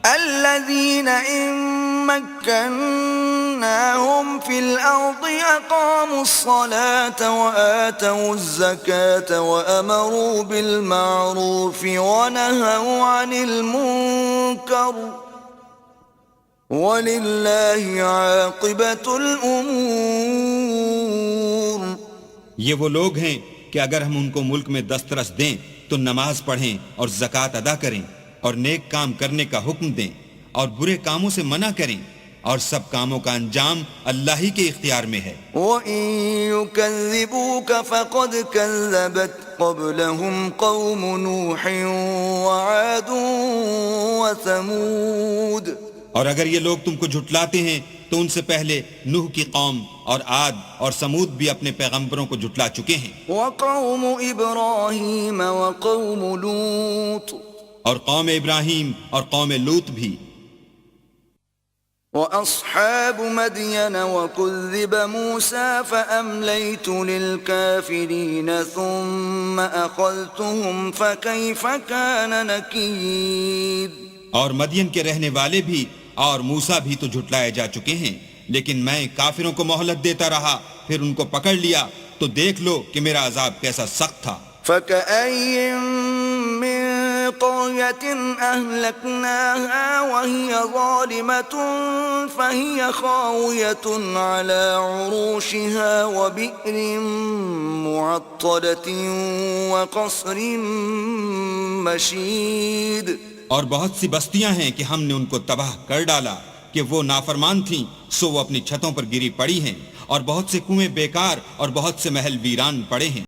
الذين إن مكناهم في الأرض أقاموا الصلاة وآتوا الزكاة وأمروا بالمعروف ونهوا عن المنكر وَلِلَّهِ عَاقِبَةُ الْأُمُورِ۔ یہ وہ لوگ ہیں کہ اگر ہم ان کو ملک میں دسترس دیں تو نماز پڑھیں اور زکوٰۃ ادا کریں اور نیک کام کرنے کا حکم دیں اور برے کاموں سے منع کریں، اور سب کاموں کا انجام اللہ ہی کے اختیار میں ہے۔ وَإِن يُكَذِّبُوكَ فَقَدْ كَذَّبَتْ قَبْلَهُمْ قَوْمُ نُوحٍ وَعَادٌ وَثَمُودَ۔ اور اگر یہ لوگ تم کو جھٹلاتے ہیں تو ان سے پہلے نوح کی قوم اور عاد اور سمود بھی اپنے پیغمبروں کو جھٹلا چکے ہیں، وَقَوْمُ إِبْرَاهِيمَ وَقَوْمُ لُوطٍ، اور قوم ابراہیم اور قوم لوط بھی، وَأَصْحَابُ مَدْيَنَ وَكُذِّبَ مُوسَى فَأَمْلَيْتُ لِلْكَافِرِينَ ثُمَّ أَخَذْتُهُمْ فَكَيْفَ كَانَ نَكِيرِ۔ اور مدین کے رہنے والے بھی اور موسیٰ بھی تو جھٹلائے جا چکے ہیں، لیکن میں کافروں کو مہلت دیتا رہا، پھر ان کو پکڑ لیا، تو دیکھ لو کہ میرا عذاب کیسا سخت تھا۔ فَكَأَيٍّ مِّن قَرْيَةٍ أَهْلَكْنَاهَا وَهِيَ ظَالِمَةٌ فَهِيَ خَاوِيَةٌ عَلَى عُرُوشِهَا وَبِئْرٍ مُّعَطَّلَةٍ وَقَصْرٍ مَّشِيدٍ۔ اور بہت سی بستیاں ہیں کہ ہم نے ان کو تباہ کر ڈالا کہ وہ نافرمان تھیں، سو وہ اپنی چھتوں پر گری پڑی ہیں، اور بہت سے کنویں بیکار اور بہت سے محل ویران پڑے ہیں۔